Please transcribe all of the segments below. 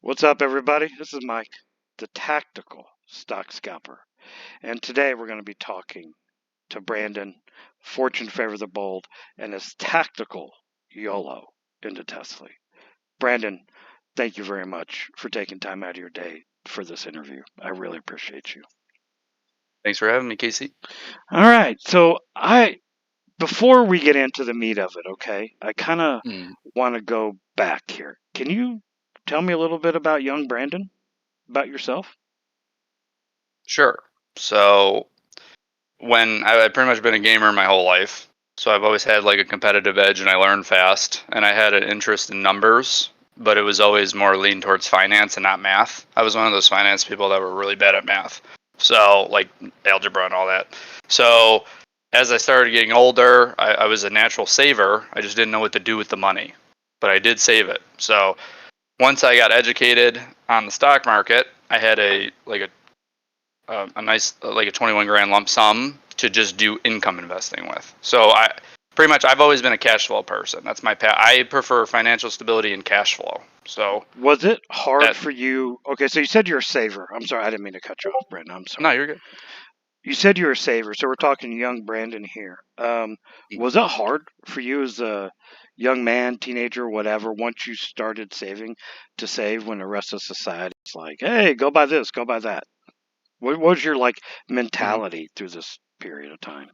What's up, everybody? This is Mike, the tactical stock scalper. And today we're going to be talking to Brandyn, Fortune Favor the Bold, and his tactical YOLO into TSLY. Brandyn, thank you very much for taking time out of your day for this interview. I really appreciate you. Thanks for having me, Casey. All right. So before we get into the meat of it, okay, I kind of want to go back here. Can you tell me a little bit about young Brandyn, about yourself? Sure. So when I've pretty much been a gamer my whole life, so I've always had like a competitive edge, and I learned fast, and I had an interest in numbers, but it was always more lean towards finance and not math. I was one of those finance people that were really bad at math, so like algebra and all that. So as I started getting older, I was a natural saver. I just didn't know what to do with the money, but I did save it. So once I got educated on the stock market, I had a nice like a 21 grand lump sum to just do income investing with. So I've always been a cash flow person. That's my path. I prefer financial stability and cash flow. So was it hard for you? Okay, so you said you're a saver. I'm sorry, I didn't mean to cut you off, Brandyn. I'm sorry. No, you're good. You said you're a saver, so we're talking young Brandyn here. Was it hard for you as a young man, teenager, whatever, once you started saving to save when the rest of society is like, hey, go buy this, go buy that? What was your mentality through this period of time?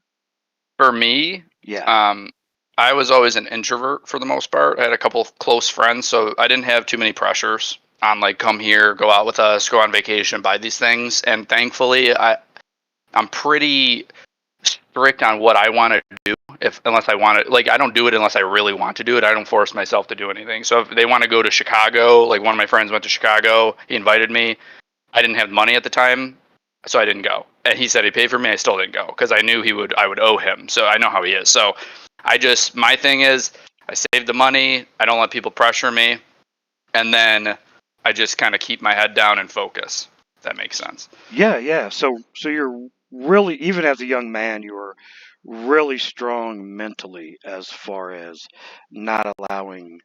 For me, yeah, I was always an introvert for the most part. I had a couple of close friends, so I didn't have too many pressures on like come here, go out with us, go on vacation, buy these things. And thankfully, I'm pretty strict on what I want to do. Unless I want to, like, I don't do it unless I really want to do it. I don't force myself to do anything. So if they want to go to Chicago, like one of my friends went to Chicago, he invited me. I didn't have money at the time, so I didn't go. And he said he'd pay for me. I still didn't go because I knew I would owe him. So I know how he is. So my thing is I save the money. I don't let people pressure me. And then I just kind of keep my head down and focus. If that makes sense. Yeah. So you're really, even as a young man, you were really strong mentally as far as not allowing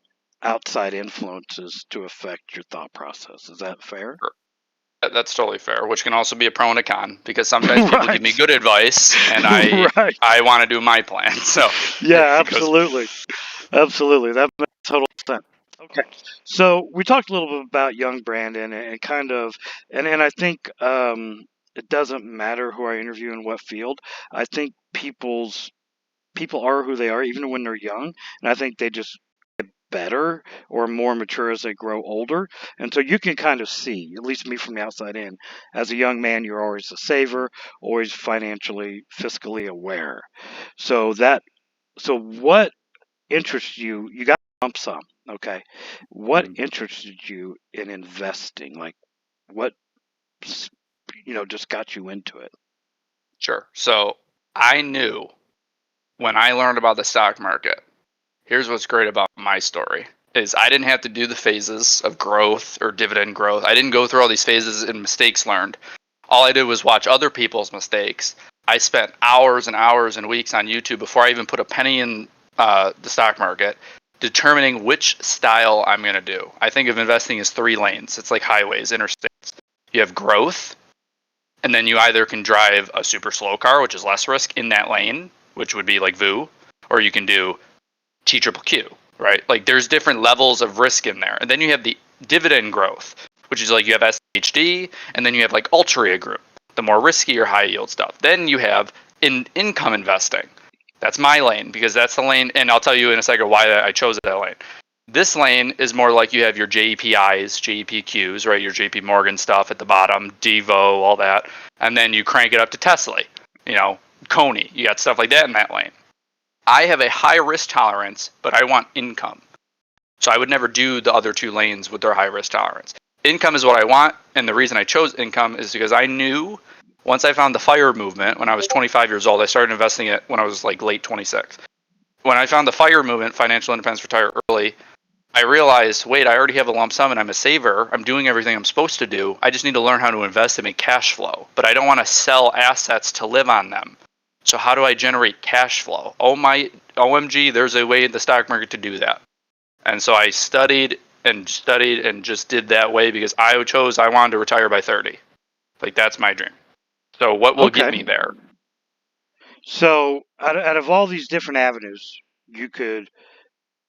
outside influences to affect your thought process. Is that fair? That's totally fair, which can also be a pro and a con because sometimes people give me good advice and I want to do my plan. So yeah, absolutely. Absolutely. That makes total sense. Okay. So we talked a little bit about young Brandyn and kind of, and I think it doesn't matter who I interview in what field. I think people are who they are even when they're young, and I think they just get better or more mature as they grow older. And so you can kind of see, at least me from the outside in, as a young man, you're always a saver, always financially, fiscally aware. So what interests you? You got a lump sum, okay? What interested you in investing? Like, what just got you into it? Sure. So I knew when I learned about the stock market, here's what's great about my story is I didn't have to do the phases of growth or dividend growth. I didn't go through all these phases and mistakes learned. All I did was watch other people's mistakes. I spent hours and hours and weeks on YouTube before I even put a penny in the stock market, determining which style I'm going to do. I think of investing as 3 lanes. It's like highways, interstates. You have growth, and then you either can drive a super slow car, which is less risk in that lane, which would be like VU, or you can do TQQ, right? Like there's different levels of risk in there. And then you have the dividend growth, which is like you have SHD, and then you have like Altria Group, the more risky or high yield stuff. Then you have income investing. That's my lane because that's the lane, and I'll tell you in a second why I chose that lane. This lane is more like you have your JEPIs, JEPQs, right? Your JP Morgan stuff at the bottom, Devo, all that. And then you crank it up to TSLY, Coney. You got stuff like that in that lane. I have a high risk tolerance, but I want income. So I would never do the other 2 lanes with their high risk tolerance. Income is what I want, and the reason I chose income is because I knew once I found the FIRE movement when I was 25 years old, I started investing it when I was like late 26. When I found the FIRE movement, Financial Independence Retire Early, I realized, wait, I already have a lump sum and I'm a saver. I'm doing everything I'm supposed to do. I just need to learn how to invest and make cash flow. But I don't want to sell assets to live on them. So how do I generate cash flow? Oh my OMG, there's a way in the stock market to do that. And so I studied and studied and just did that way because I wanted to retire by 30. Like, that's my dream. So what will get me there? So out of all these different avenues you could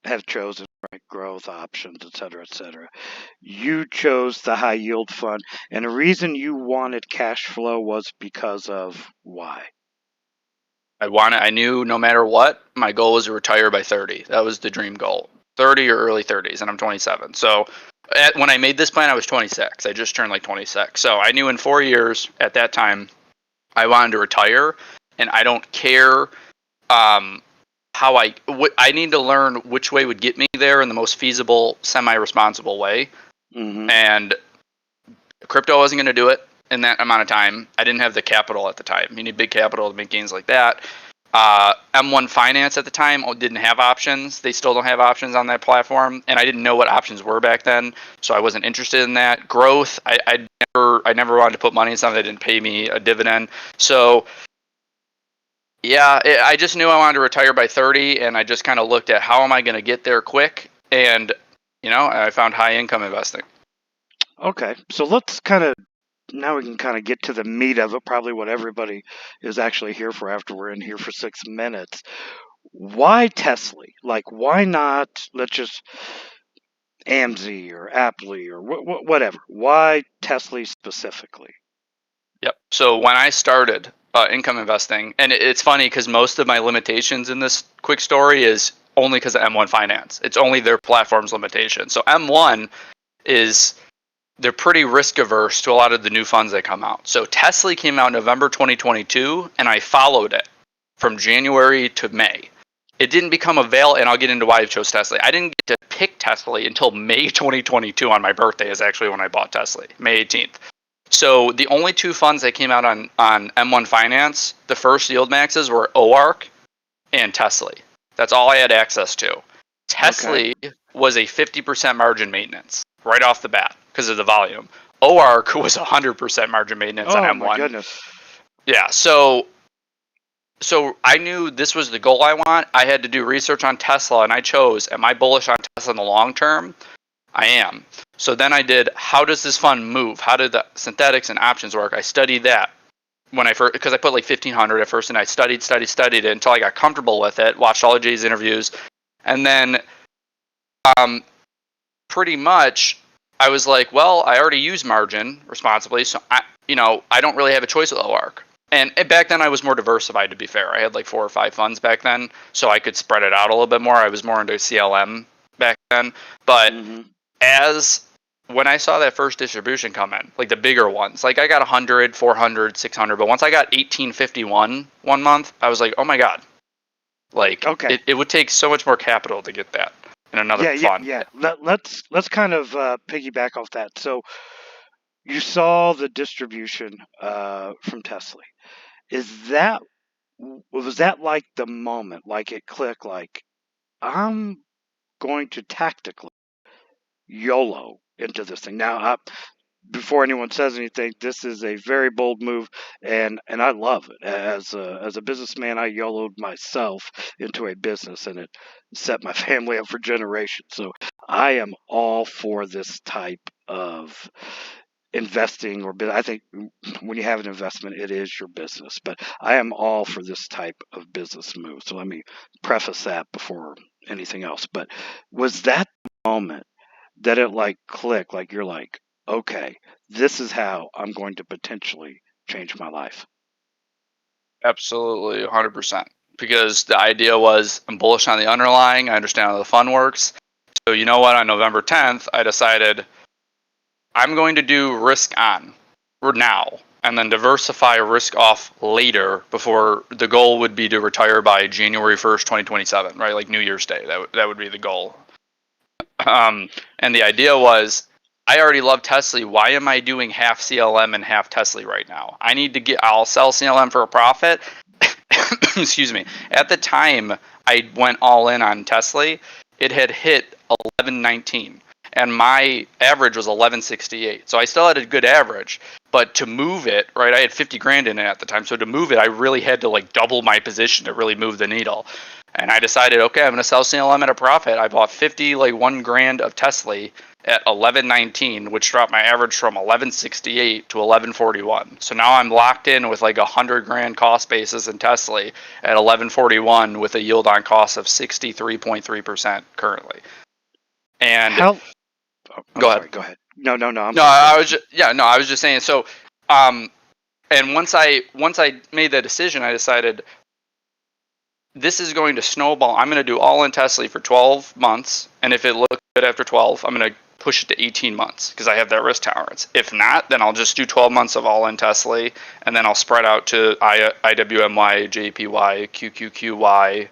have chosen, right? Growth options, et cetera, you chose the high yield fund. And the reason you wanted cash flow was because of why? I knew no matter what, my goal was to retire by 30. That was the dream goal. 30 or early 30s, and I'm 27. So when I made this plan, I was 26. I just turned like 26. So I knew in 4 years at that time, I wanted to retire, and I don't care how I need to learn which way would get me there in the most feasible, semi-responsible way. Mm-hmm. And crypto wasn't going to do it in that amount of time. I didn't have the capital at the time. You need big capital to make gains like that. M1 Finance at the time didn't have options. They still don't have options on that platform, and I didn't know what options were back then, so I wasn't interested in that. Growth, I never wanted to put money in something that didn't pay me a dividend. So yeah, I just knew I wanted to retire by 30, and I just kind of looked at how am I going to get there quick, and I found high income investing. Okay, so let's now we can kind of get to the meat of it, probably what everybody is actually here for after we're in here for 6 minutes. Why TSLY? Like, why not, let's just AMZ or Apply or whatever? Why TSLY specifically? Yep. So when I started income investing, and it's funny because most of my limitations in this quick story is only because of M1 Finance. It's only their platform's limitation. So M1 they're pretty risk averse to a lot of the new funds that come out. So TSLY came out November 2022, and I followed it from January to May. It didn't become available, and I'll get into why I chose TSLY. I didn't get to pick TSLY until May 2022 on my birthday is actually when I bought TSLY, May 18th. So the only two funds that came out on M1 Finance, the first yield maxes were OARC and TSLY. That's all I had access to. TSLY was a 50% margin maintenance right off the bat because of the volume. OARC was 100% margin maintenance on M1. Oh my goodness. Yeah, so I knew this was the goal I want. I had to do research on Tesla, and I chose, am I bullish on Tesla in the long term? I am. So then I did, how does this fund move? How did the synthetics and options work? I studied that when I first, because I put like 1,500 at first, and I studied it until I got comfortable with it, watched all of Jay's interviews, and then pretty much I was like, well, I already use margin responsibly, so I don't really have a choice with OARC. And back then I was more diversified, to be fair. I had like 4 or 5 funds back then, so I could spread it out a little bit more. I was more into CLM back then. But when I saw that first distribution come in, like the bigger ones, like I got 100, 400, 600, but once I got 1851 one month, I was like, oh my God. Like, it would take so much more capital to get that in another fund. Yeah. Let's kind of piggyback off that. So you saw the distribution from TSLY. Was that like the moment, like it clicked, like I'm going to tactically YOLO into this thing? Now, before anyone says anything, this is a very bold move, and I love it. As a businessman, I YOLO'd myself into a business, and it set my family up for generations. So I am all for this type of investing, or I think when you have an investment, it is your business. But I am all for this type of business move. So let me preface that before anything else. But was that the moment that it like clicked, like you're like, okay, this is how I'm going to potentially change my life? Absolutely, 100%. Because the idea was I'm bullish on the underlying. I understand how the fund works. So you know what? On November 10th, I decided I'm going to do risk on now and then diversify risk off later. Before the goal would be to retire by January 1st, 2027, right? Like New Year's Day. That would be the goal. And the idea was, I already love TSLY. Why am I doing half CLM and half TSLY right now? I'll sell CLM for a profit. Excuse me. At the time I went all in on TSLY, it had hit 1119. And my average was 1168. So I still had a good average, but to move it, right, I had 50 grand in it at the time. So to move it, I really had to like double my position to really move the needle. And I decided, okay, I'm going to sell CLM at a profit. I bought 50, like $1,000 of TSLY at 11.19, which dropped my average from 11.68 to 11.41. So now I'm locked in with like $100,000 cost basis in TSLY at 11.41 with a yield on cost of 63.3% currently. And How? go ahead. Sorry. Go ahead. No. I'm No, sorry. I was just, yeah, no, I was just saying. So, and once I made that decision, I decided this is going to snowball. I'm going to do all in TSLY for 12 months, and if it looks good after 12, I'm going to push it to 18 months because I have that risk tolerance. If not, then I'll just do 12 months of all in TSLY, and then I'll spread out to IWMY, JPY, QQQY,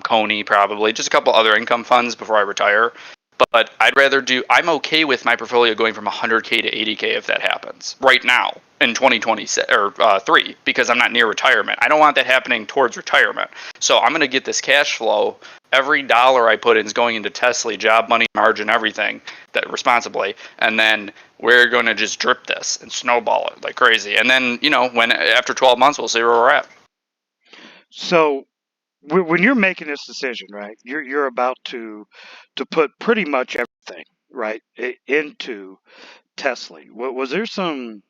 Coney probably, just a couple other income funds before I retire. But I'd rather do, I'm okay with my portfolio going from 100K to 80K if that happens right now in 2026 or 3, because I'm not near retirement. I don't want that happening towards retirement. So I'm going to get this cash flow. Every dollar I put in is going into TSLY, job, money, margin, everything that responsibly. And then we're going to just drip this and snowball it like crazy. And then, when after 12 months, we'll see where we're at. So when you're making this decision, right? You're about to put pretty much everything, right, into TSLY. Was there some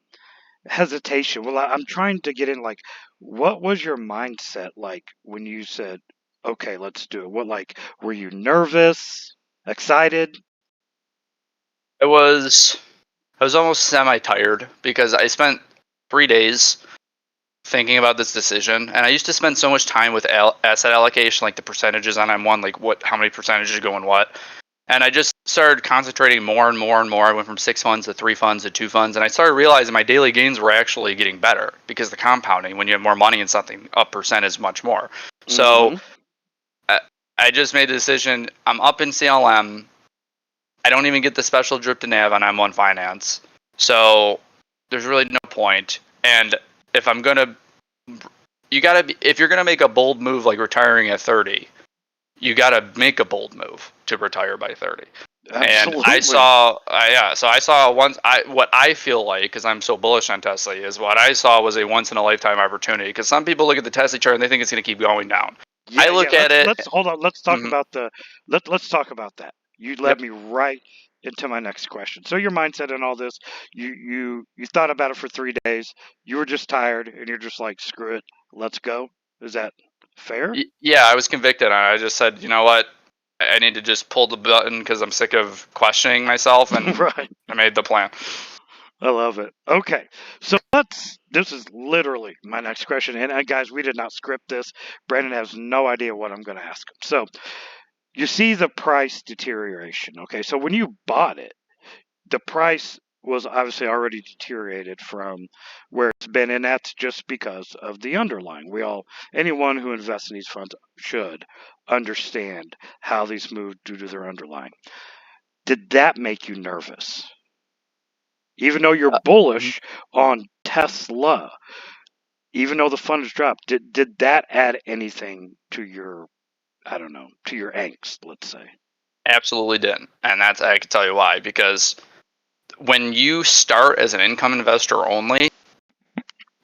hesitation? Well, I'm trying to get in. Like, what was your mindset like when you said, "Okay, let's do it"? Were you nervous, excited? I was almost semi-tired because I spent 3 days thinking about this decision, and I used to spend so much time with asset allocation, like the percentages on M1, like how many percentages go in what. And I just started concentrating more and more and more. I went from 6 funds to 3 funds to 2 funds, and I started realizing my daily gains were actually getting better because the compounding, when you have more money in something, up percent is much more. So I just made the decision. I'm up in CLM. I don't even get the special drip to NAV on M1 Finance. So there's really no point. And if I'm going to, if you're going to make a bold move like retiring at 30, you got to make a bold move to retire by 30. Absolutely. And I saw, so I saw what I feel like, because I'm so bullish on TSLY, is what I saw was a once in a lifetime opportunity. Because some people look at the TSLY chart and they think it's going to keep going down. Yeah, I look at it. Let's hold on. Let's talk about let's talk about that. You led me right into my next question. So your mindset and all this, you thought about it for 3 days. You were just tired, and you're just like, screw it, let's go. Is that fair? Yeah, I was convicted on it. I just said, you know what? I need to just pull the button because I'm sick of questioning myself, and Right. I made the plan. I love it. Okay, so this is literally my next question. And guys, we did not script this. Brandyn has no idea what I'm going to ask him. So you see the price deterioration. Okay, so when you bought it, the price was obviously already deteriorated from where it's been, and that's just because of the underlying. Anyone who invests in these funds should understand how these move due to their underlying. Did that make you nervous? Even though you're bullish on TSLY, even though the fund has dropped, did that add anything to your, I don't know, to your angst, let's say? Absolutely didn't. And I can tell you why. Because when you start as an income investor only,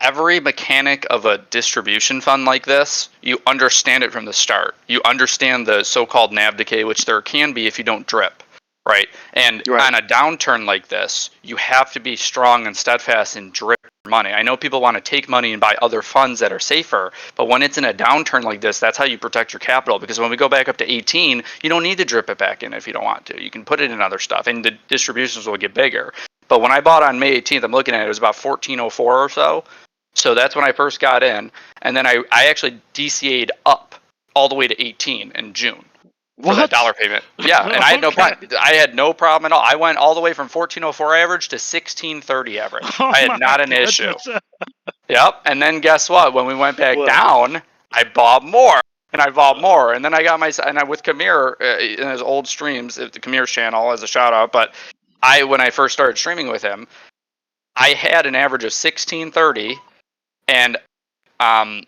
every mechanic of a distribution fund like this, you understand it from the start. You understand the so-called NAV decay, which there can be if you don't drip, right? And on a downturn like this, you have to be strong and steadfast in drip money. I know people want to take money and buy other funds that are safer, but when it's in a downturn like this, that's how you protect your capital. Because when we go back up to 18, you don't need to drip it back in if you don't want to. You can put it in other stuff, and the distributions will get bigger. But when I bought on May 18th, I'm looking at it, it was about 1404 or so. So that's when I first got in, and then I actually DCA'd up all the way to 18 in June for that dollar payment. Yeah, and I had no problem. I had no problem at all. I went all the way from 1404 average to 1630 average. I had not an issue. Yep. And then guess what? When we went back down, I bought more. And I bought more. And then I got with Kamir in his old streams, the Kamir's channel as a shout out. But when I first started streaming with him, I had an average of 1630. And I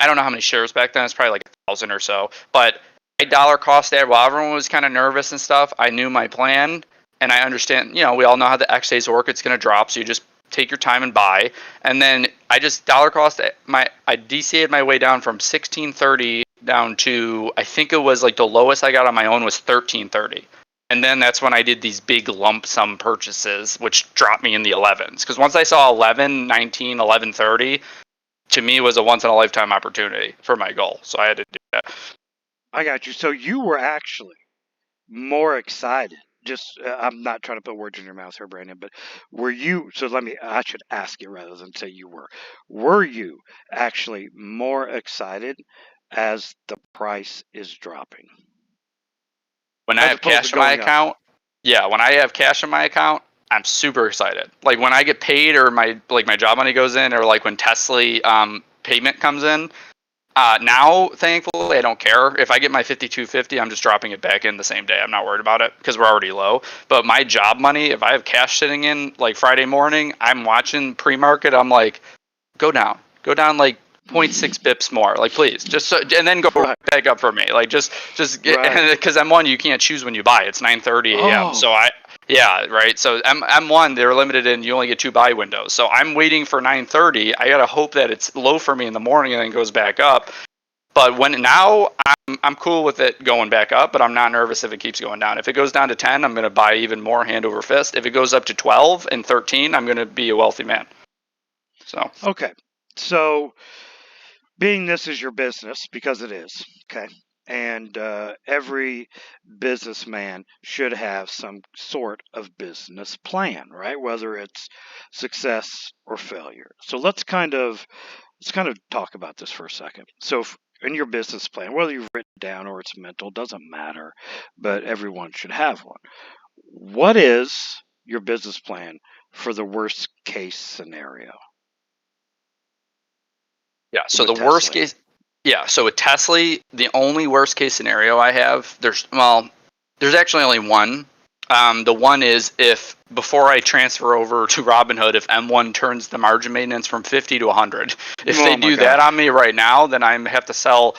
don't know how many shares back then. It's probably like 1,000 or so. But I dollar cost there while everyone was kind of nervous and stuff. I knew my plan, and I understand. We all know how the XAs work. It's going to drop, so you just take your time and buy. And then I just dollar cost I DCA'd my way down from 1630 down to, I think it was like the lowest I got on my own was 1330. And then that's when I did these big lump sum purchases, which dropped me in the 11s. Because once I saw 11, 19, 1130, to me was a once in a lifetime opportunity for my goal. So I had to do that. I got you. So you were actually more excited. Just, I'm not trying to put words in your mouth here, Brandon, but were you, so I should ask you rather than say you were. Were you actually more excited as the price is dropping? When I As have opposed to cash in my going up? account, yeah, when I have cash in my account, I'm super excited. Like when I get paid or my job money goes in, or like when TSLY payment comes in. Now, thankfully, I don't care. If I get my 5250, I'm just dropping it back in the same day. I'm not worried about it because we're already low. But my job money, if I have cash sitting in like Friday morning, I'm watching pre-market. I'm like, go down like 0.6 bips more, like please, just so, and then go Right. back up for me. Like just get, Right. because M1 you can't choose when you buy. It's 9:30 a.m. Oh, So yeah, right. So M1 they're limited in you only get 2 buy windows. So I'm waiting for 9:30. I gotta hope that it's low for me in the morning and then goes back up. But when now I'm cool with it going back up, but I'm not nervous if it keeps going down. If it goes down to 10, I'm gonna buy even more hand over fist. If it goes up to 12 and 13, I'm gonna be a wealthy man. So okay. So, being this is your business, because it is, okay, and every businessman should have some sort of business plan, right? Whether it's success or failure. So let's kind of talk about this for a second. So in your business plan, whether you've written it down or it's mental, doesn't matter, but everyone should have one. What is your business plan for the worst case scenario yeah, so with the worst Tesla? case, yeah, so with TSLY, the only worst case scenario I have, there's actually only one. The one is if before I transfer over to Robinhood, if M1 turns the margin maintenance from 50 to 100, if they Oh my do that God. on me right now, then I have to sell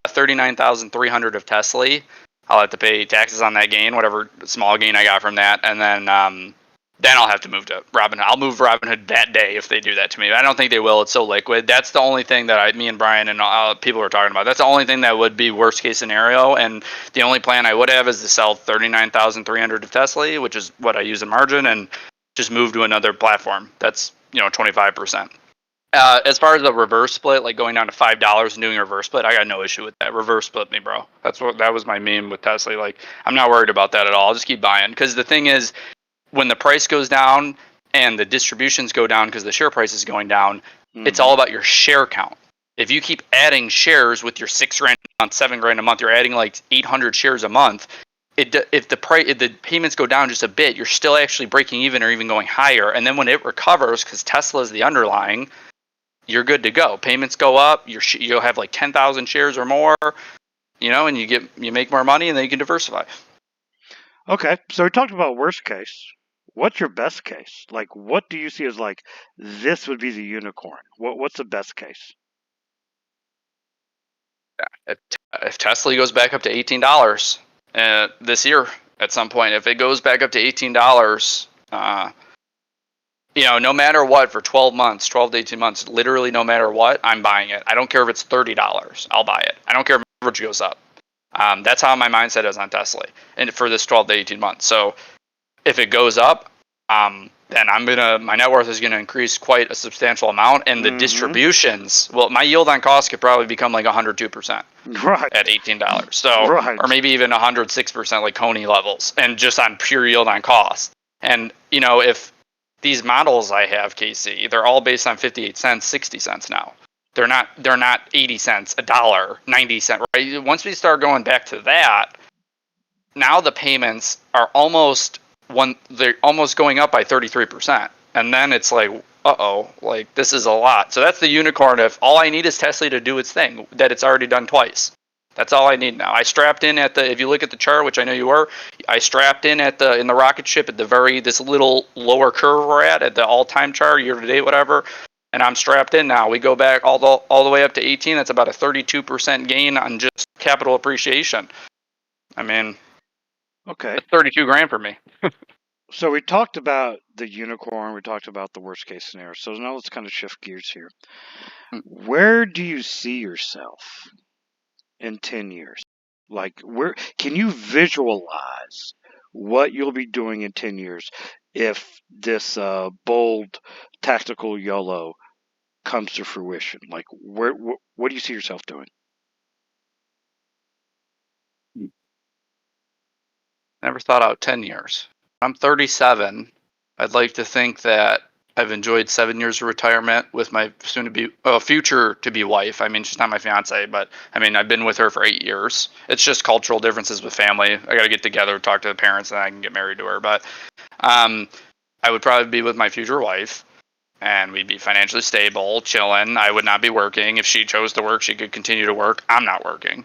39,300 of TSLY. I'll have to pay taxes on that gain, whatever small gain I got from that, and then I'll have to move to Robinhood. I'll move Robinhood that day if they do that to me. I don't think they will. It's so liquid. That's the only thing that me and Brian and people are talking about. That's the only thing that would be worst case scenario. And the only plan I would have is to sell 39,300 of TSLY, which is what I use in margin, and just move to another platform. That's 25%. As far as the reverse split, like going down to $5 and doing a reverse split, I got no issue with that. Reverse split me, bro. That was my meme with TSLY. Like I'm not worried about that at all. I'll just keep buying because the thing is, when the price goes down and the distributions go down because the share price is going down, it's all about your share count. If you keep adding shares with your $6,000 a month, $7,000 a month, you're adding like 800 shares a month. If the payments go down just a bit, you're still actually breaking even or even going higher. And then when it recovers, because Tesla is the underlying, you're good to go. Payments go up. You'll have like 10,000 shares or more, and you make more money, and then you can diversify. Okay, so we talked about worst case. What's your best case? Like, what do you see as like this would be the unicorn? What's the best case? If Tesla goes back up to $18 this year at some point, if it goes back up to $18, no matter what for 12 months, 12 to 18 months, literally no matter what, I'm buying it. I don't care if it's $30, I'll buy it. I don't care if average goes up. That's how my mindset is on TSLY and for this 12 to 18 months. So if it goes up, then my net worth is gonna increase quite a substantial amount, and the distributions. Well, my yield on cost could probably become like 102% Right. at $18. So, Right. or maybe even 106% like Coney levels, and just on pure yield on cost. And if these models I have, Casey, they're all based on 58 cents, 60 cents now. They're not 80 cents, a dollar, 90 cents, right? Once we start going back to that, now the payments are they're almost going up by 33%. And then it's like, like this is a lot. So that's the unicorn. If all I need is TSLY to do its thing, that it's already done twice. That's all I need now. I strapped in if you look at the chart, which I know you were, I strapped in in the rocket ship at this little lower curve we're at the all-time chart, year to date, whatever. And I'm strapped in now. We go back all the way up to 18. That's about a 32% gain on just capital appreciation. I mean, Okay. that's 32 grand for me. So we talked about the unicorn. We talked about the worst case scenario. So now let's kind of shift gears here. Where do you see yourself in 10 years? Like, where can you visualize what you'll be doing in 10 years if this bold tactical YOLO comes to fruition? Like, what do you see yourself doing? Never thought out 10 years. I'm 37. I'd like to think that I've enjoyed 7 years of retirement with my soon to be future to be wife. I mean, she's not my fiance, but I mean, I've been with her for 8 years. It's just cultural differences with family. I got to get together, talk to the parents, and I can get married to her. But I would probably be with my future wife, and we'd be financially stable, chilling. I would not be working. If she chose to work, she could continue to work. I'm not working.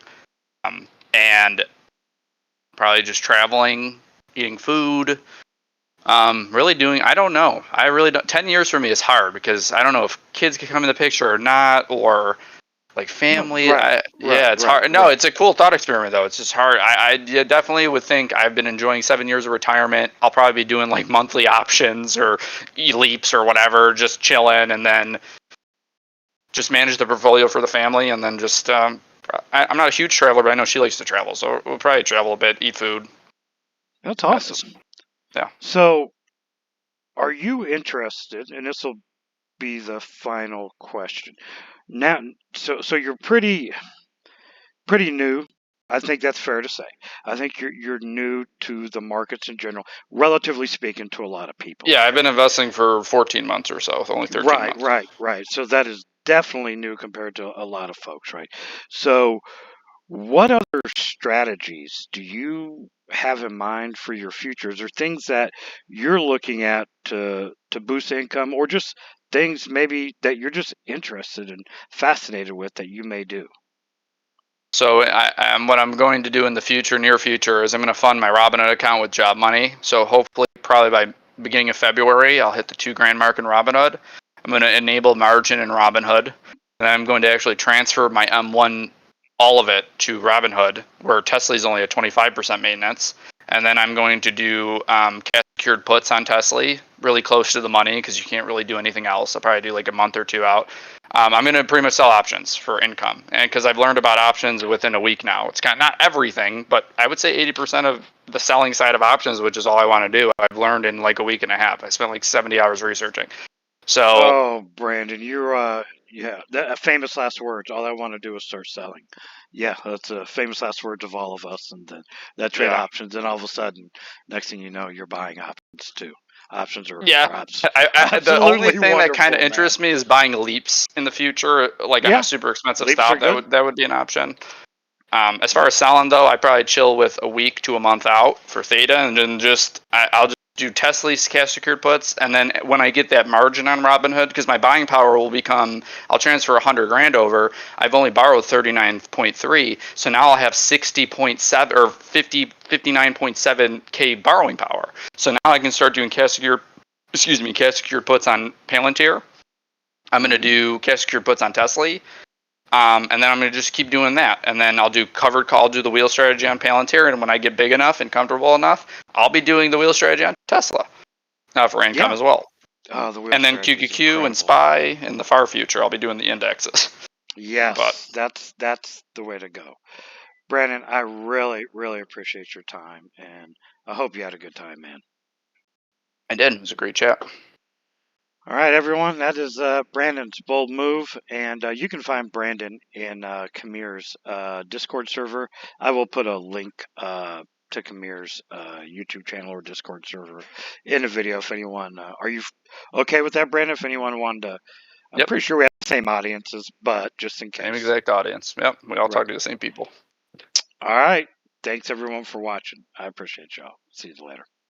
And probably just traveling, eating food, really doing, I don't know. I really don't. 10 years for me is hard because I don't know if kids can come in the picture or not, or like No, family. right, Yeah, right, it's right, hard. No, right. it's a cool thought experiment though. It's just hard. I definitely would think I've been enjoying 7 years of retirement. I'll probably be doing like monthly options or leaps or whatever, just chilling, and then just manage the portfolio for the family, and then just I'm not a huge traveler, but I know she likes to travel, so we'll probably travel a bit, eat food. That's Kind of, awesome. yeah. So, are you interested? And this will be the final question. Now, so you're pretty new. I think that's fair to say. I think you're new to the markets in general, relatively speaking, to a lot of people. Yeah, I've Okay. been investing for 14 months or so, only 13 Right, months. right, right. So that is definitely new compared to a lot of folks, right? So, what other strategies do you have in mind for your futures, or things that you're looking at to boost income, or just things maybe that you're just interested and fascinated with that you may do? So what I'm going to do in the future, near future, is I'm going to fund my Robinhood account with job money. So hopefully, probably by beginning of February, I'll hit the 2 grand mark in Robinhood. I'm going to enable margin in Robinhood, and I'm going to actually transfer my M1, all of it, to Robinhood, where Tesla is only at 25% maintenance. And then I'm going to do cash secured puts on TSLY, really close to the money because you can't really do anything else. I'll probably do like a month or two out. I'm going to pretty much sell options for income, and because I've learned about options within a week now, it's kind of not everything, but I would say 80% of the selling side of options, which is all I want to do, I've learned in like a week and a half. I spent like 70 hours researching. So Oh, Brandon, you're yeah, famous last words. All I want to do is start selling. Yeah, that's a famous last words of all of us, and then that trade yeah, options, and all of a sudden, next thing you know, you're buying options too. Options yeah. are The only absolutely thing that kind of wonderful, man. interests me is buying leaps in the future, like on a Yeah, super expensive leaps are stop. good. That would be an option. As far as selling though, I probably chill with a week to a month out for theta, and then I'll just do Tesla's cash secured puts, and then when I get that margin on Robinhood, because my buying power will become, I'll transfer 100 grand over. I've only borrowed 39.3, so now I'll have 60.7 or 59.7k borrowing power. So now I can start doing cash secured puts on Palantir. I'm going to Hmm. do cash secured puts on Tesla. And then I'm going to just keep doing that. And then I'll do covered call, do the wheel strategy on Palantir. And when I get big enough and comfortable enough, I'll be doing the wheel strategy on Tesla for income Yeah. as well. Oh, the wheel And then strategy is QQQ and incredible. SPY in the far future, I'll be doing the indexes. But Yes, that's the way to go. Brandon, I really, really appreciate your time, and I hope you had a good time, man. I did. It was a great chat. All right, everyone. That is Brandon's bold move, and you can find Brandon in Kamir's Discord server. I will put a link to Kamir's YouTube channel or Discord server in the video. If anyone, are you okay with that, Brandon? If anyone wanted to, I'm Yep. pretty sure we have the same audiences, but just in Same case. exact audience. Yep. We all Right. talk to the same people. All right. Thanks everyone for watching. I appreciate y'all. See you later.